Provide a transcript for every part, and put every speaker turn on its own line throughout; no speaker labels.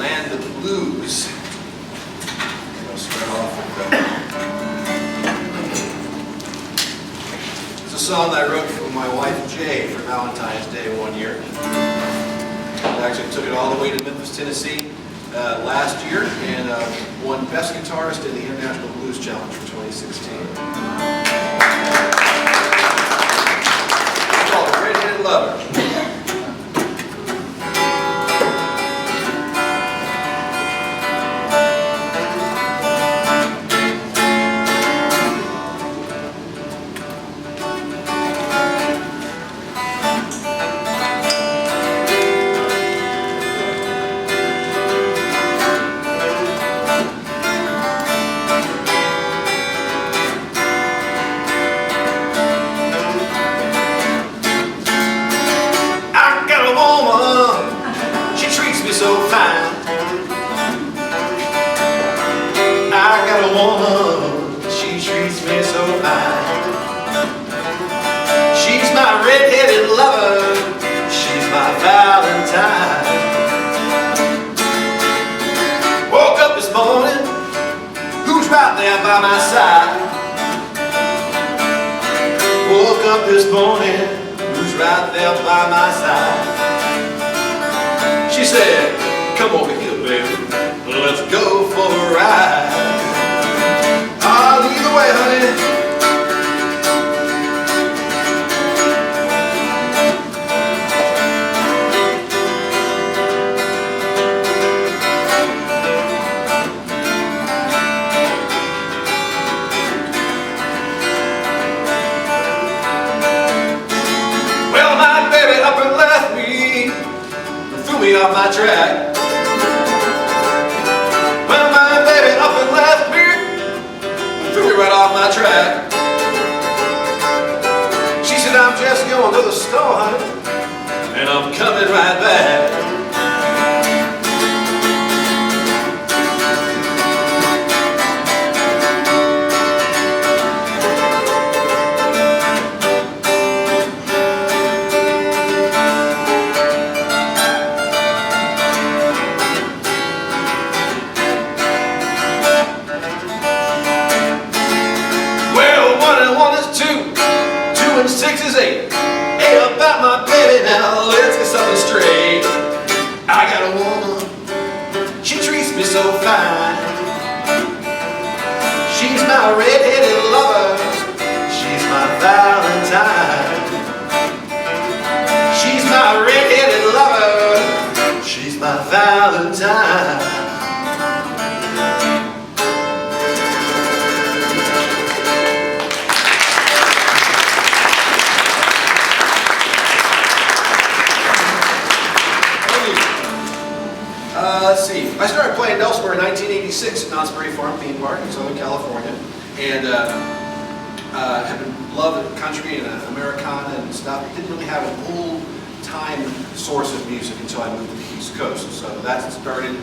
Land of the Blues. I'll start off with it's a song I wrote for my wife Jay for Valentine's Day one year. I actually took it all the way to Memphis, Tennessee last year and won Best Guitarist in the International Blues Challenge for 2016. It's called Red-Headed Lover. So fine. I got a woman, she treats me so fine. She's my red-headed lover, she's my Valentine. Woke up this morning, who's right there by my side? Woke up this morning, who's right there by my side? She said, come over here, baby, let's go for a ride. I'll lead the way, honey. Well, my baby up and left me, threw me off my track. Well, my baby up and left me, threw me right off my track. She said, I'm just going to the store, honey, and I'm coming right back. And 6 is 8. Hey, about my baby now, let's get something straight. I got a woman, she treats me so fine. She's my red-headed lover, she's my Valentine. She's my red-headed lover, she's my Valentine. Let's see. I started playing Dulcimer in 1986 at Knott's Berry Farm theme park in Southern California, and have been loving country and Americana and stuff. Didn't really have an old-time source of music until I moved to the East Coast. So that started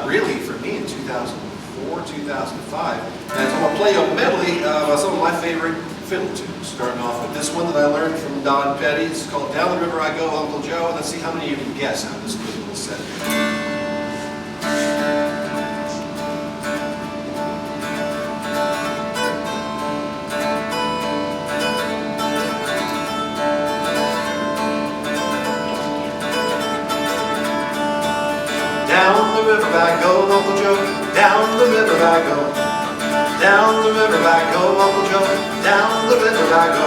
really for me in 2004, 2005. And so I'm going to play a medley of some of my favorite fiddle tunes. Starting off with this one that I learned from Don Petty. It's called Down the River I Go, Uncle Joe. Let's see how many of you can guess how this little set. Down the river I go, Uncle Joe, down the river I go. Down the river I go, Uncle Joe, down the river I go.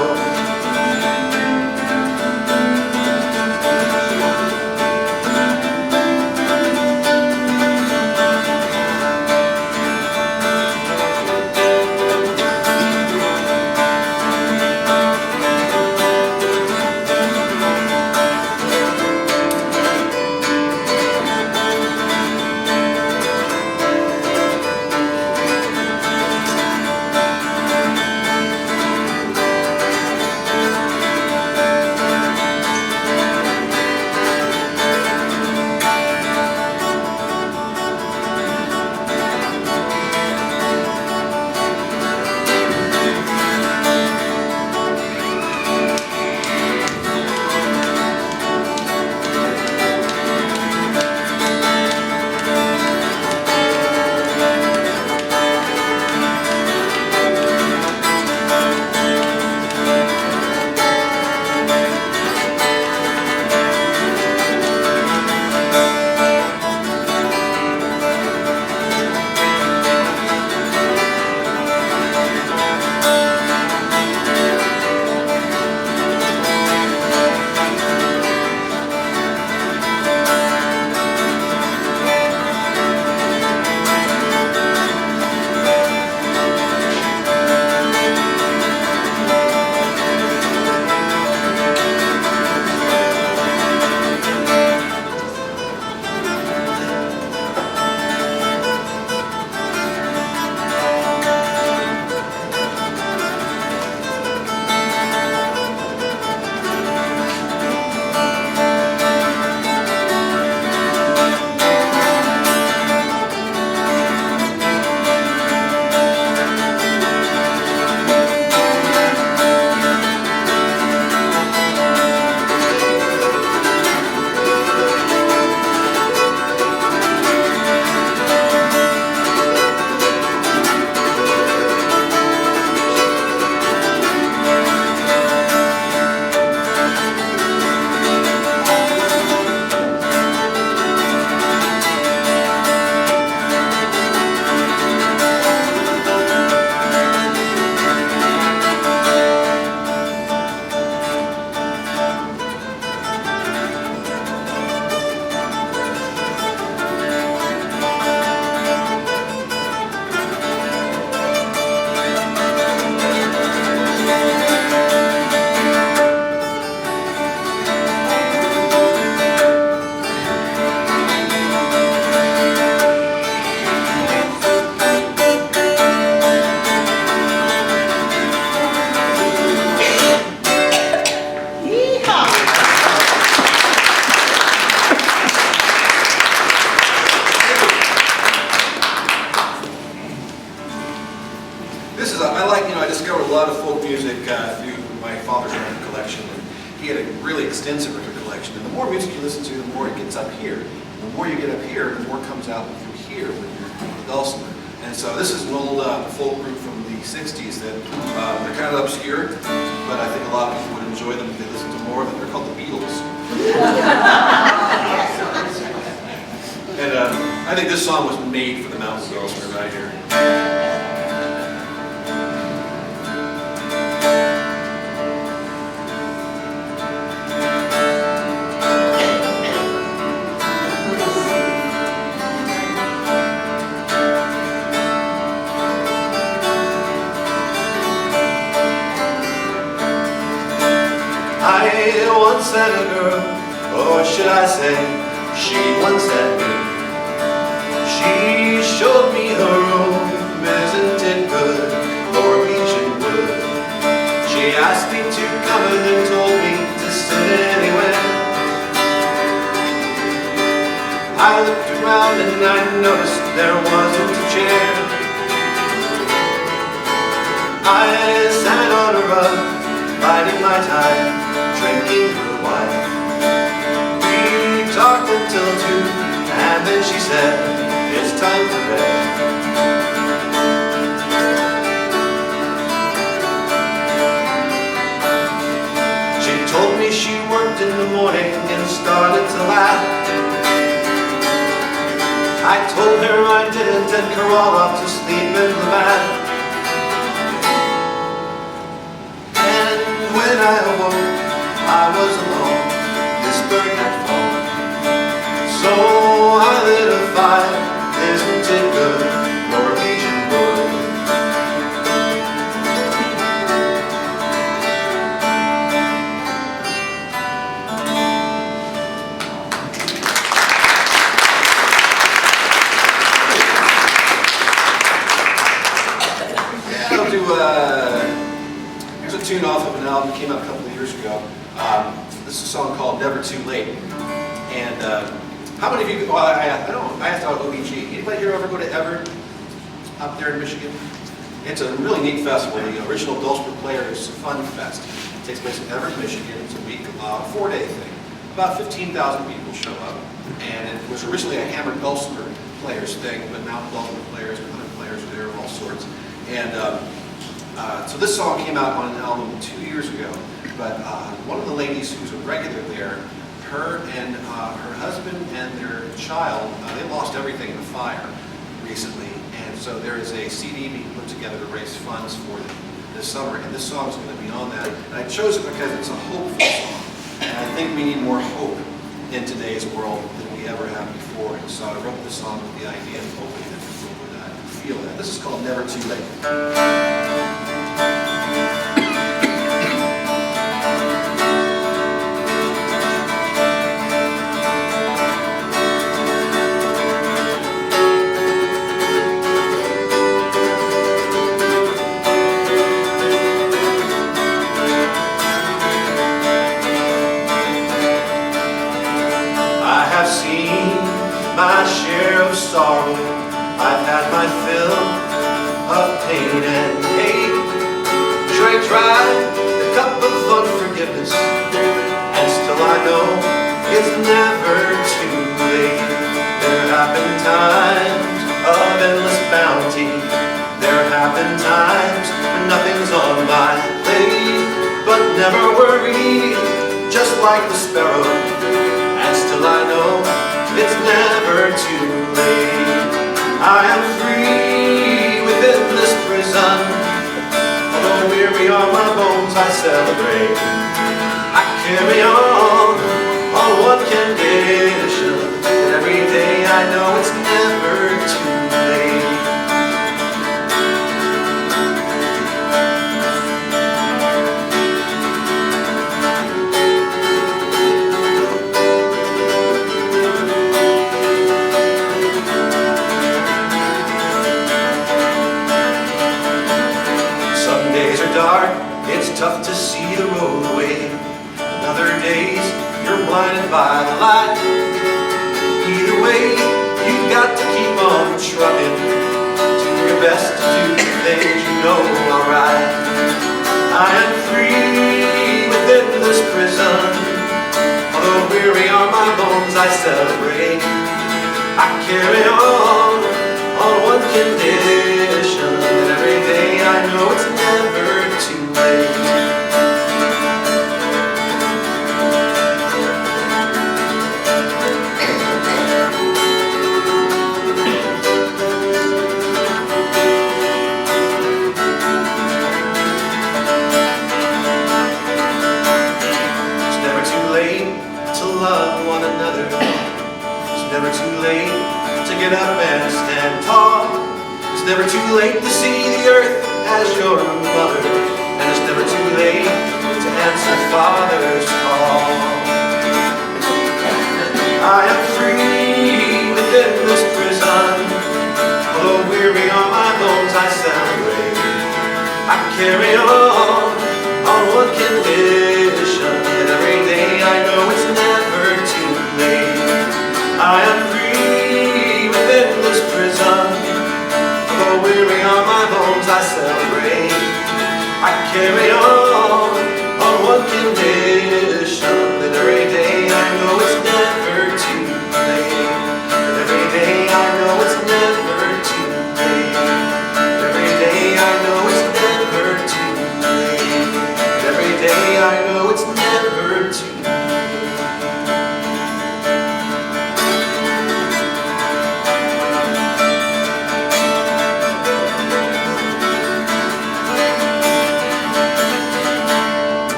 extensive record collection. And the more music you listen to, the more it gets up here. The more you get up here, the more comes out through here with your dulcimer. And so this is an old folk group from the 60s that they're kind of obscure, but I think a lot of people would enjoy them if they listen to more of them. They're called the Beatles. And I think this song was made for the mountain dulcimer right here. I once had a girl, or should I say, she once had me. She showed me her room, isn't it good, Norwegian wood. She asked me to come in and told me to sit anywhere. I looked around and I noticed there wasn't a chair. I sat on a rug, biding my time, drinking her wine. We talked until 2, and then she said, it's time to bed. She told me she worked in the morning and started to laugh. I told her I didn't and crawled off to sleep in the bath. And when I awoke, I was alone, this bird had flown. So I lit a fire, isn't it good, Norwegian wood. Yeah, I'll do, here's a tune off of an album that came out a couple of years ago. This is a song called Never Too Late. And how many of you, well, I asked about OEG. Anybody here ever go to Ever up there in Michigan? It's a really neat festival. The original Dulcimer Players Fun Fest. It takes place in Ever, Michigan. It's a week, a 4-day thing. About 15,000 people show up. And it was originally a hammered Dulcimer Players thing, but now Dulcimer Players and other players are there of all sorts. And so this song came out on an album 2 years ago. But one of the ladies who's a regular there, her and her husband and their child, they lost everything in a fire recently. And so there is a CD being put together to raise funds for them this summer. And this song is going to be on that. And I chose it because it's a hopeful song. And I think we need more hope in today's world than we ever have before. And so I wrote this song with the idea of hoping that people would feel that. This is called Never Too Late. My share of sorrow, I've had my fill of pain and hate. Drank dry the cup of unforgiveness, and still I know it's never too late. There have been times of endless bounty. There have been times when nothing's on my plate, but never worry, just like the sparrow. And still I know it's never too late. I am free within this prison. Although weary are my bones, I celebrate. I carry on one condition. That every day I know it's never too late. Dark, it's tough to see the roadway. And other days, you're blinded by the light. Either way, you've got to keep on trucking. Do your best to do the things you know are right. I am free within this prison. Although weary are my bones, I celebrate. I carry on one condition, that every day I know it's never too late. Love one another. It's never too late to get up and stand tall. It's never too late to see the earth as your mother, and it's never too late to answer Father's call. I am free within this prison. Although weary are my bones, I celebrate. I carry on one condition, and every day I know it's never too late. I am free within this prison. Although weary are my bones, I celebrate. I carry on one condition, that every day I know it's never too late. And every day I know it's never too late. Every day I know it's never too late. Every day I know it's never too late.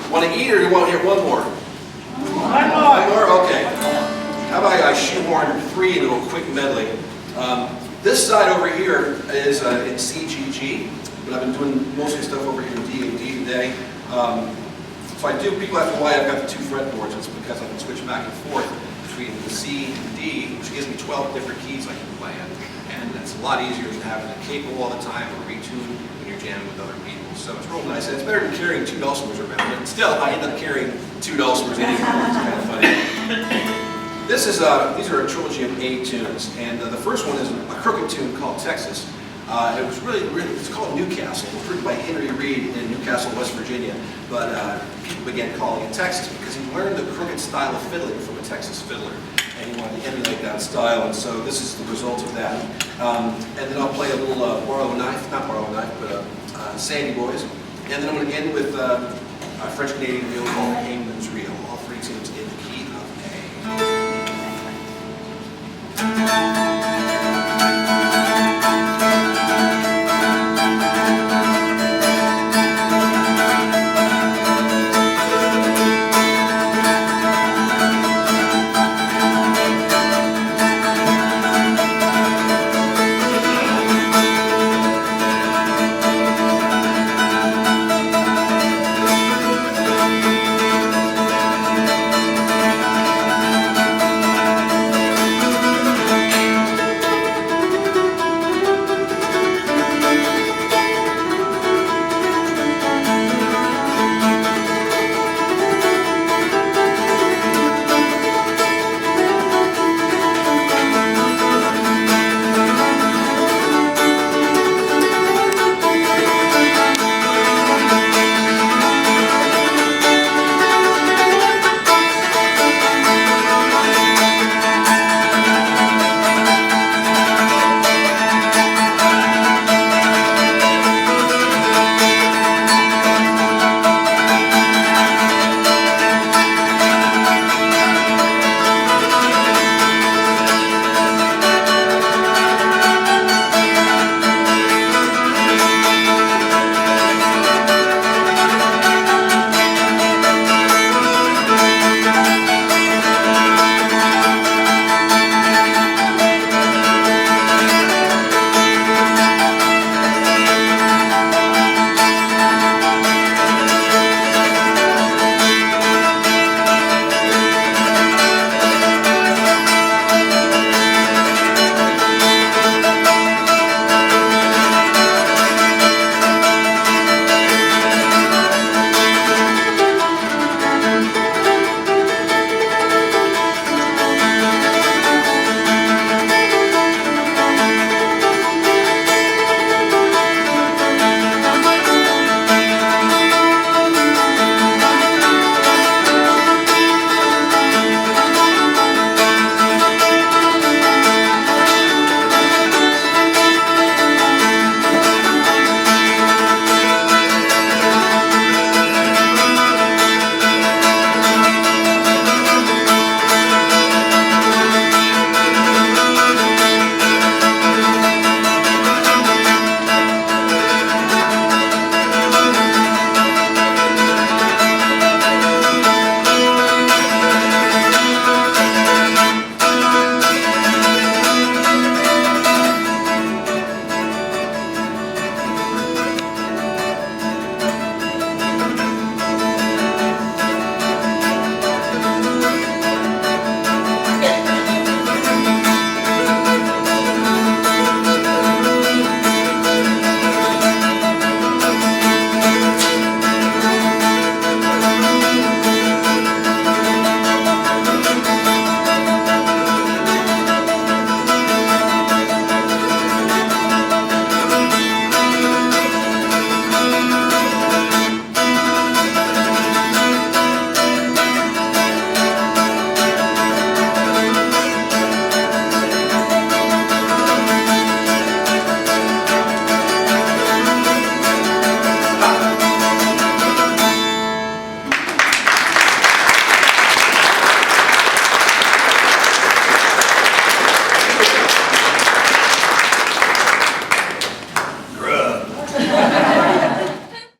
Want to eat, or you want to hear one more? One more? Okay. How about I shoehorn 3 into a quick medley? This side over here is in CGG, but I've been doing mostly stuff over here in D&D today. So I do, people ask me why I've got the 2 fretboards. It's because I can switch back and forth between the C and D, which gives me 12 different keys I can play in. And it's a lot easier than having a capo all the time or retune when you're jamming with other people. So it's real nice. And it's better than carrying 2 dulcimers around, but still I end up carrying 2 dulcimers anyway. It's kind of funny. These are a trilogy of 8 tunes, and the first one is a crooked tune called Texas. It was it's called Newcastle. It was written by Henry Reed in Newcastle, West Virginia, but people began calling it Texas because he learned the crooked style of fiddling from a Texas fiddler, and he wanted to emulate that style, and so this is the result of that. And then I'll play a little Borrow a Knife, not Borrow a Knife, but Sandy Boys, and then I'm going to end with a French-Canadian reel called Hangman's Reel, all 3 tunes.